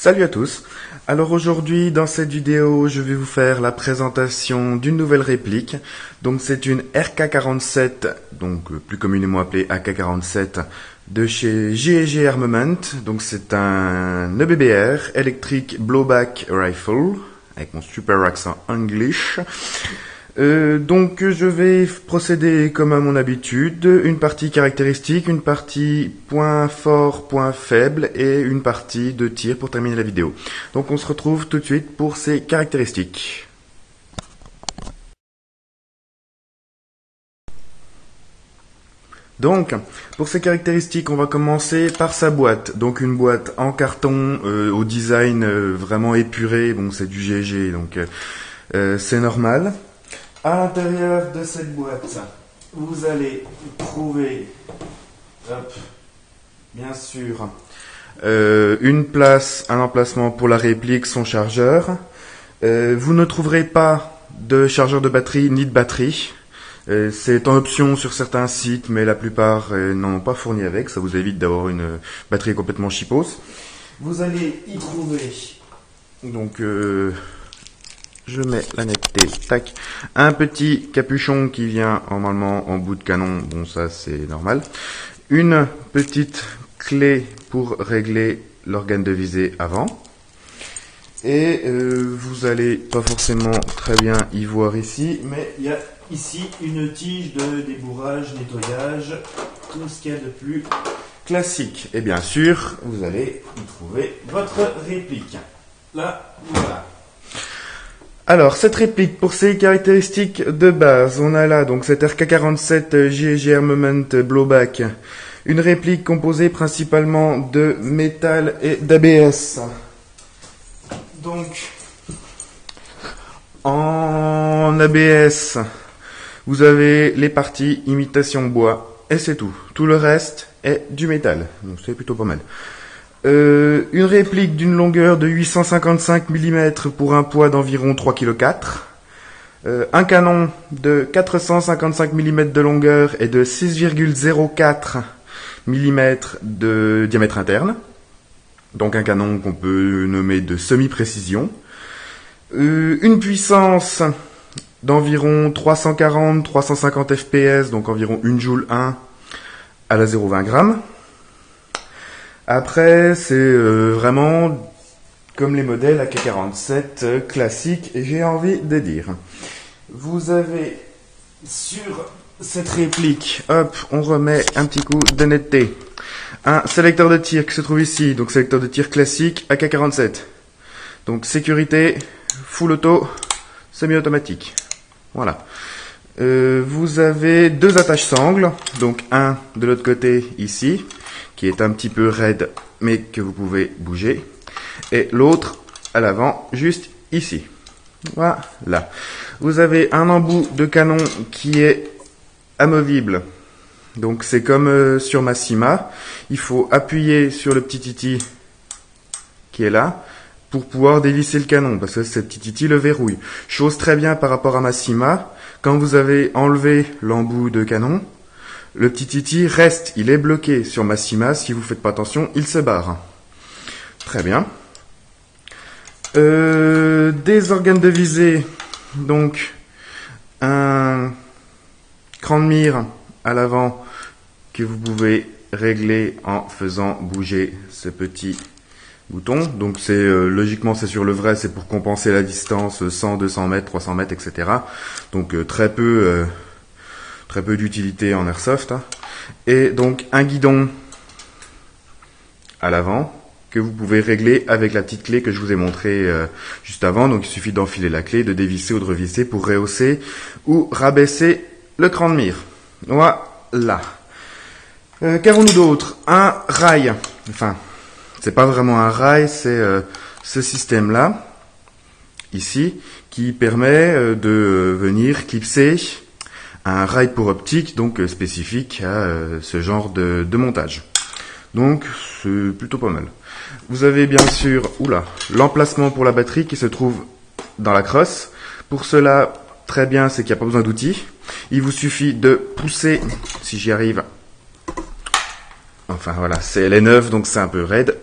Salut à tous. Alors aujourd'hui, dans cette vidéo, je vais vous faire la présentation d'une nouvelle réplique. Donc c'est une RK47, donc plus communément appelée AK47, de chez GEG Armament. Donc c'est un EBBR, Electric Blowback Rifle, avec mon super accent English. Donc je vais procéder comme à mon habitude, une partie caractéristique, une partie point fort, point faible et une partie de tir pour terminer la vidéo. Donc on se retrouve tout de suite pour ces caractéristiques. Donc, pour ces caractéristiques, on va commencer par sa boîte. Donc une boîte en carton au design vraiment épuré, bon c'est du GG, donc c'est normal. À l'intérieur de cette boîte, vous allez trouver, bien sûr, une place, un emplacement pour la réplique, son chargeur. Vous ne trouverez pas de chargeur de batterie ni de batterie. C'est en option sur certains sites, mais la plupart n'en ont pas fourni avec. Ça vous évite d'avoir une batterie complètement chipos. Vous allez y trouver, donc... je mets la netteté, tac. Un petit capuchon qui vient normalement en bout de canon, bon ça c'est normal. Une petite clé pour régler l'organe de visée avant. Et vous allez pas forcément très bien y voir ici, mais il y a ici une tige de débourrage, nettoyage, tout ce qu'il y a de plus classique. Et bien sûr, vous allez y trouver votre réplique. Là, voilà. Alors, cette réplique, pour ses caractéristiques de base, on a là donc cette RK47 GEG Armament Blowback, une réplique composée principalement de métal et d'ABS. Donc, en ABS, vous avez les parties imitation bois, et c'est tout. Tout le reste est du métal, donc c'est plutôt pas mal. Une réplique d'une longueur de 855 mm pour un poids d'environ 3,4 kg. Un canon de 455 mm de longueur et de 6,04 mm de diamètre interne. Donc un canon qu'on peut nommer de semi-précision. Une puissance d'environ 340-350 fps, donc environ 1 joule 1 à la 0,20 g. Après, c'est vraiment comme les modèles AK47 classiques, et j'ai envie de dire. Vous avez sur cette réplique, hop, on remet un petit coup de netteté. Un sélecteur de tir qui se trouve ici, donc sélecteur de tir classique AK47. Donc sécurité, full auto, semi-automatique. Voilà. Vous avez deux attaches sangles, donc un de l'autre côté ici, qui est un petit peu raide, mais que vous pouvez bouger. Et l'autre à l'avant, juste ici. Voilà. Vous avez un embout de canon qui est amovible. Donc c'est comme sur Massima. Il faut appuyer sur le petit titi qui est là pour pouvoir dévisser le canon, parce que ce petit titi le verrouille. Chose très bien par rapport à Massima. Quand vous avez enlevé l'embout de canon, le petit titi reste, il est bloqué. Sur Massima, si vous ne faites pas attention, il se barre. Très bien. Des organes de visée, donc un cran de mire à l'avant que vous pouvez régler en faisant bouger ce petit bouton. Donc c'est logiquement c'est sur le vrai, c'est pour compenser la distance 100, 200 mètres, 300 mètres, etc. Donc très peu d'utilité en airsoft. Et donc un guidon à l'avant que vous pouvez régler avec la petite clé que je vous ai montré juste avant. Donc il suffit d'enfiler la clé, de dévisser ou de revisser pour rehausser ou rabaisser le cran de mire. Voilà. Qu'avons-nous d'autre? Un rail. Enfin, c'est pas vraiment un rail, c'est ce système-là, ici, qui permet de venir clipser un rail pour optique, donc spécifique à ce genre de montage. Donc c'est plutôt pas mal. Vous avez bien sûr l'emplacement pour la batterie qui se trouve dans la crosse. Pour cela, très bien, c'est qu'il n'y a pas besoin d'outils. Il vous suffit de pousser, si j'y arrive. Enfin voilà, elle est neuve, donc c'est un peu raide.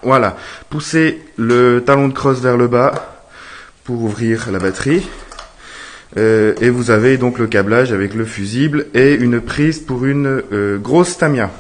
Voilà. Poussez le talon de crosse vers le bas pour ouvrir la batterie. Et vous avez donc le câblage avec le fusible et une prise pour une grosse Tamiya.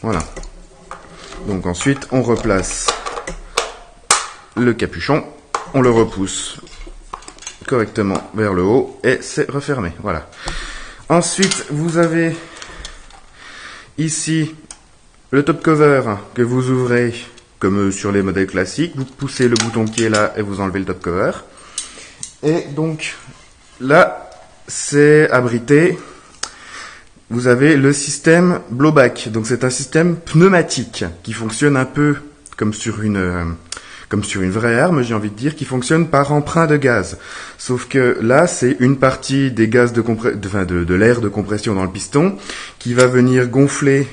Voilà. Donc ensuite, on replace le capuchon, on le repousse correctement vers le haut et c'est refermé. Voilà. Ensuite, vous avez ici le top cover que vous ouvrez comme sur les modèles classiques. Vous poussez le bouton qui est là et vous enlevez le top cover. Et donc là, c'est abrité. Vous avez le système blowback. Donc c'est un système pneumatique qui fonctionne un peu comme sur une vraie arme, j'ai envie de dire, qui fonctionne par emprunt de gaz. Sauf que là, c'est une partie des gaz de l'air de compression dans le piston qui va venir gonfler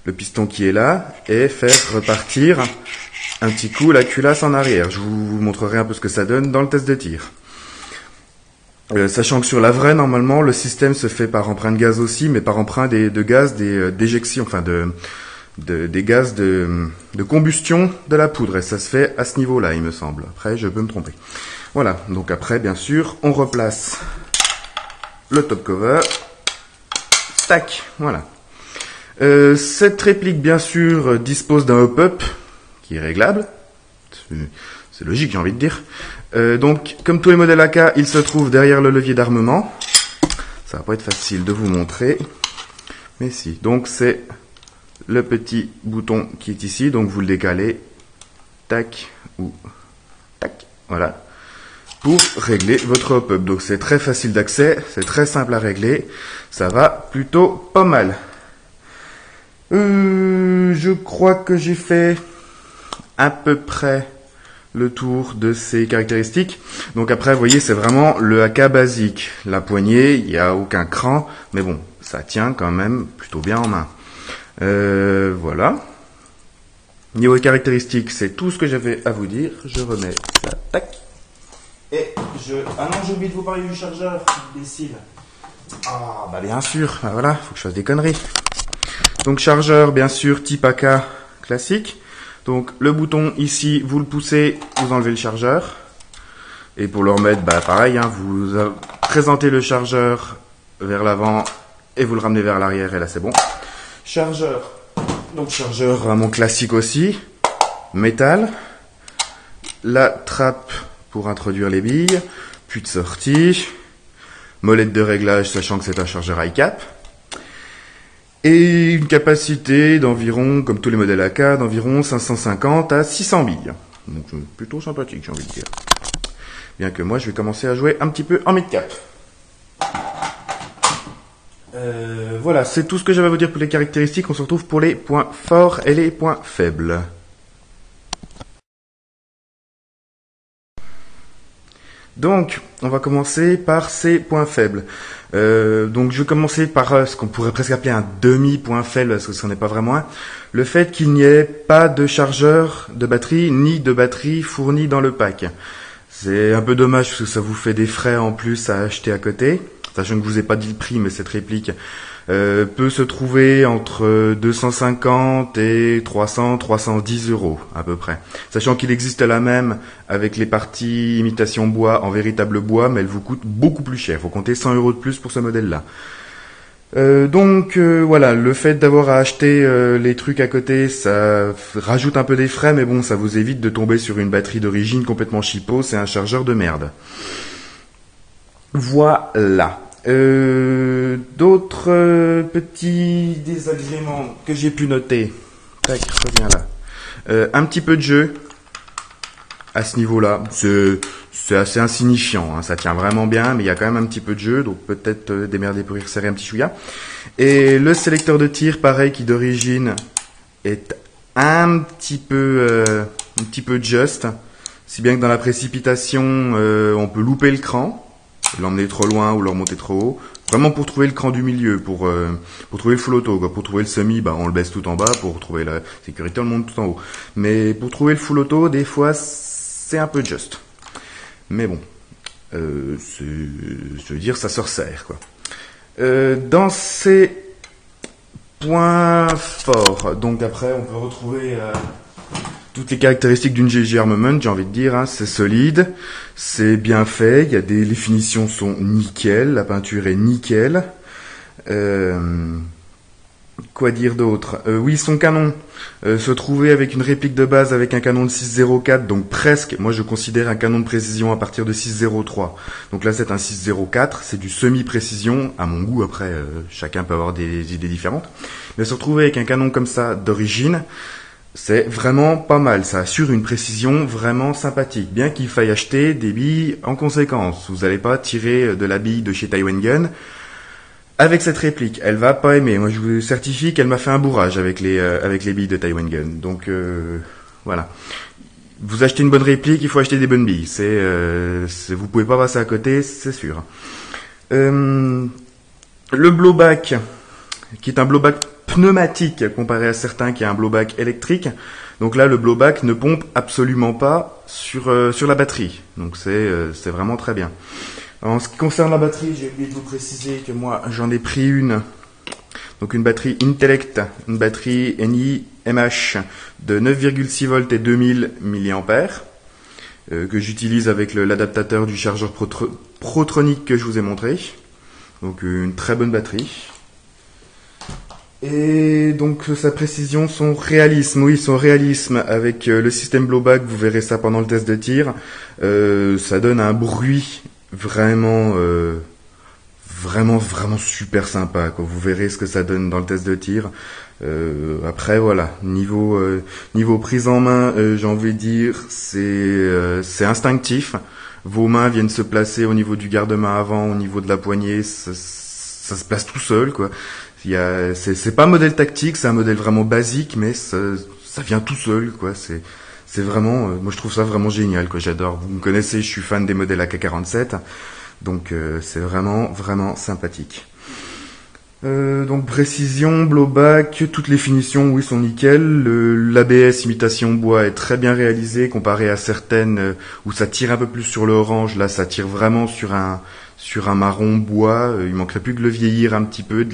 le piston qui est là et faire repartir un petit coup la culasse en arrière. Je vous montrerai un peu ce que ça donne dans le test de tir. Sachant que sur la vraie, normalement, le système se fait par emprunt de gaz aussi, mais par emprunt de gaz d'éjection, enfin des gaz de combustion de la poudre. Et ça se fait à ce niveau-là, il me semble. Après, je peux me tromper. Voilà. Donc après, bien sûr, on replace le top cover. Tac. Voilà. Cette réplique, bien sûr, dispose d'un hop-up qui est réglable. C'est logique, j'ai envie de dire. Donc, comme tous les modèles AK, il se trouve derrière le levier d'armement. Ça va pas être facile de vous montrer. Mais si. Donc, c'est le petit bouton qui est ici. Donc, vous le décalez. Tac. Ou tac. Voilà. Pour régler votre hop-up. Donc, c'est très facile d'accès. C'est très simple à régler. Ça va plutôt pas mal. Je crois que j'ai fait à peu près le tour de ces caractéristiques. Donc après, vous voyez, c'est vraiment le AK basique. La poignée, il n'y a aucun cran, mais bon, ça tient quand même plutôt bien en main. Voilà. Niveau caractéristiques, c'est tout ce que j'avais à vous dire. Je remets ça, tac. Et ah non, j'ai oublié de vous parler du chargeur, imbécile. Ah, bah bien sûr, bah voilà, faut que je fasse des conneries. Donc chargeur, bien sûr, type AK classique. Donc le bouton ici, vous le poussez, vous enlevez le chargeur. Et pour le remettre, bah pareil, hein, vous présentez le chargeur vers l'avant et vous le ramenez vers l'arrière et là c'est bon. Chargeur, donc chargeur vraiment classique aussi, métal. La trappe pour introduire les billes, puis de sortie, molette de réglage sachant que c'est un chargeur high cap. Et une capacité d'environ, comme tous les modèles AK, d'environ 550 à 600 billes. Donc plutôt sympathique, j'ai envie de dire. Bien que moi, je vais commencer à jouer un petit peu en mid-cap. Voilà, c'est tout ce que j'avais à vous dire pour les caractéristiques. On se retrouve pour les points forts et les points faibles. Donc, on va commencer par ces points faibles. Donc, je vais commencer par ce qu'on pourrait presque appeler un demi-point faible, parce que ce n'est pas vraiment un. Le fait qu'il n'y ait pas de chargeur de batterie, ni de batterie fournie dans le pack. C'est un peu dommage, parce que ça vous fait des frais en plus à acheter à côté. Sachant que je vous ai pas dit le prix, mais cette réplique peut se trouver entre 250 et 300, 310 euros à peu près. Sachant qu'il existe la même avec les parties imitation bois en véritable bois, mais elle vous coûte beaucoup plus cher. Il faut compter 100 euros de plus pour ce modèle-là. Donc voilà, le fait d'avoir à acheter les trucs à côté, ça rajoute un peu des frais, mais bon, ça vous évite de tomber sur une batterie d'origine complètement chipos, c'est un chargeur de merde. Voilà. D'autres petits désagréments que j'ai pu noter. Tac, reviens là. Un petit peu de jeu à ce niveau-là. C'est assez insignifiant, hein. Ça tient vraiment bien, mais il y a quand même un petit peu de jeu, donc peut-être démerder pour y resserrer un petit chouïa. Et le sélecteur de tir, pareil, qui d'origine est un petit peu just, si bien que dans la précipitation, on peut louper le cran, l'emmener trop loin ou le remonter trop haut. Vraiment pour trouver le cran du milieu, pour trouver le full auto, quoi. Pour trouver le semi, bah on le baisse tout en bas, pour trouver la sécurité, on le monte tout en haut. Mais pour trouver le full auto, des fois, c'est un peu juste. Mais bon, je veux dire, ça se resserre, quoi. Dans ces points forts, donc après, on peut retrouver toutes les caractéristiques d'une GG Armament, j'ai envie de dire, hein, c'est solide, c'est bien fait, les finitions sont nickel, la peinture est nickel. Quoi dire d'autre? Oui, son canon se trouvait avec une réplique de base avec un canon de 6,04, donc presque, moi je considère un canon de précision à partir de 6,03. Donc là c'est un 6,04, c'est du semi-précision, à mon goût, après chacun peut avoir des idées différentes. Mais se retrouver avec un canon comme ça d'origine, c'est vraiment pas mal, ça assure une précision vraiment sympathique, bien qu'il faille acheter des billes en conséquence. Vous n'allez pas tirer de la bille de chez Taiwan Gun avec cette réplique, elle va pas aimer. Moi, je vous certifie qu'elle m'a fait un bourrage avec les billes de Taiwan Gun. Donc voilà. Vous achetez une bonne réplique, il faut acheter des bonnes billes. Vous pouvez pas passer à côté, c'est sûr. Le blowback, qui est un blowback pneumatique comparé à certains qui a un blowback électrique. Donc là, le blowback ne pompe absolument pas sur la batterie. Donc c'est vraiment très bien. En ce qui concerne la batterie, j'ai oublié de vous préciser que moi j'en ai pris une, donc une batterie Intellect, une batterie NiMH de 9,6 volts et 2000 mAh, que j'utilise avec l'adaptateur du chargeur Protronic que je vous ai montré. Donc une très bonne batterie. Et donc sa précision, son réalisme, oui, son réalisme avec le système blowback, vous verrez ça pendant le test de tir, ça donne un bruit vraiment super sympa, quoi. Vous verrez ce que ça donne dans le test de tir. Après voilà, niveau prise en main, j'ai envie de dire, c'est instinctif. Vos mains viennent se placer au niveau du garde-main avant, au niveau de la poignée, ça se place tout seul, quoi. C'est pas un modèle tactique, c'est un modèle vraiment basique, mais ça vient tout seul, quoi. C'est vraiment, moi je trouve ça vraiment génial, quoi. J'adore. Vous me connaissez, je suis fan des modèles AK-47, donc c'est vraiment sympathique. Donc précision, blowback, toutes les finitions, oui, sont nickel. L'ABS imitation bois est très bien réalisé comparé à certaines où ça tire un peu plus sur le orange. Là, ça tire vraiment sur un marron bois. Il manquerait plus que le vieillir un petit peu, de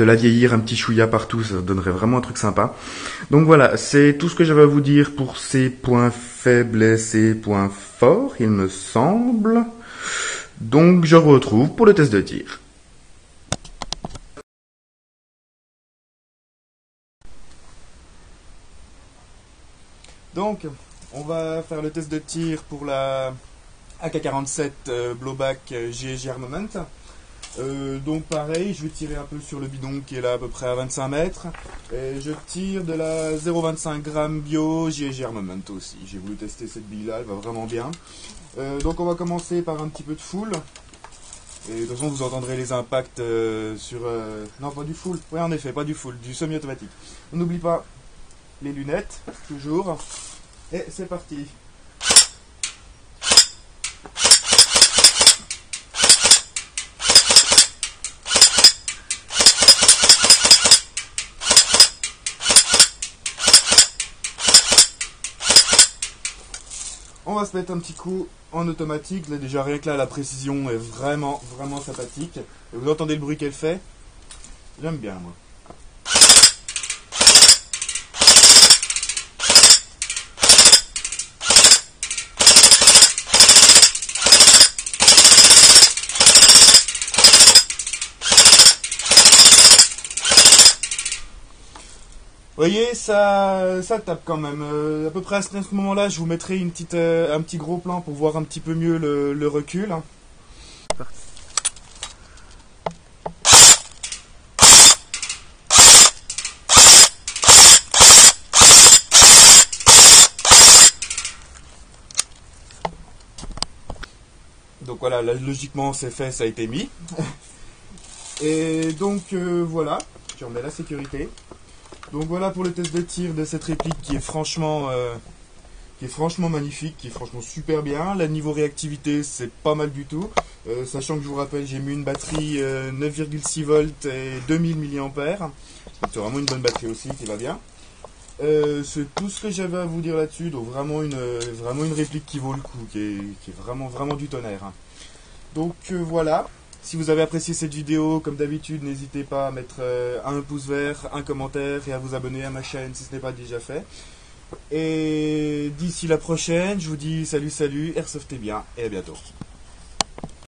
la vieillir un petit chouïa partout, ça donnerait vraiment un truc sympa. Donc voilà, c'est tout ce que j'avais à vous dire pour ces points faibles et ces points forts, il me semble. Donc je vous retrouve pour le test de tir. Donc, on va faire le test de tir pour la AK-47 Blowback GG Armament. Donc pareil, je vais tirer un peu sur le bidon qui est là à peu près à 25 mètres. Et je tire de la 0,25 g bio GG Armament aussi. J'ai voulu tester cette bille là, elle va vraiment bien. Donc on va commencer par un petit peu de full. Et de toute façon vous entendrez les impacts sur... Non, pas du full, oui en effet, pas du full, du semi-automatique. On n'oublie pas les lunettes, toujours. Et c'est parti. On va se mettre un petit coup en automatique. Là, déjà rien que là, la précision est vraiment sympathique. Et vous entendez le bruit qu'elle fait? J'aime bien, moi. Vous voyez, ça tape quand même. À peu près à ce moment-là, je vous mettrai un petit gros plan pour voir un petit peu mieux le recul. Donc voilà, là, logiquement c'est fait, ça a été mis. Et donc voilà, je remets la sécurité. Donc voilà pour le test de tir de cette réplique qui est franchement magnifique, qui est franchement super bien. La niveau réactivité, c'est pas mal du tout. Sachant que je vous rappelle, j'ai mis une batterie 9,6 volts et 2000 mAh. Donc c'est vraiment une bonne batterie aussi qui va bien. C'est tout ce que j'avais à vous dire là-dessus. Donc vraiment une réplique qui vaut le coup, qui est vraiment du tonnerre. Donc voilà. Si vous avez apprécié cette vidéo, comme d'habitude, n'hésitez pas à mettre un pouce vert, un commentaire et à vous abonner à ma chaîne si ce n'est pas déjà fait. Et d'ici la prochaine, je vous dis salut, airsoftez bien et à bientôt.